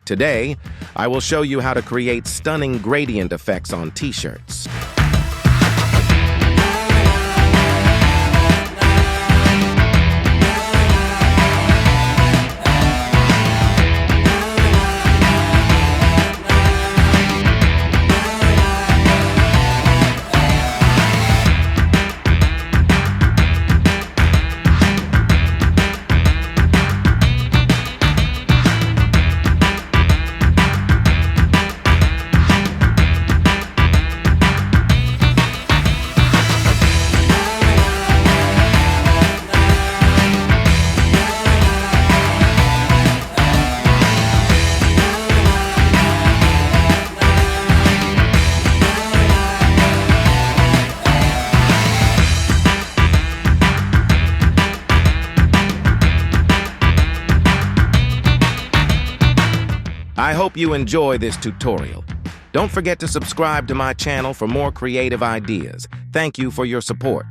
Today, I will show you how to create stunning gradient effects on t-shirts. I hope you enjoy this tutorial. Don't forget to subscribe to my channel for more creative ideas. Thank you for your support.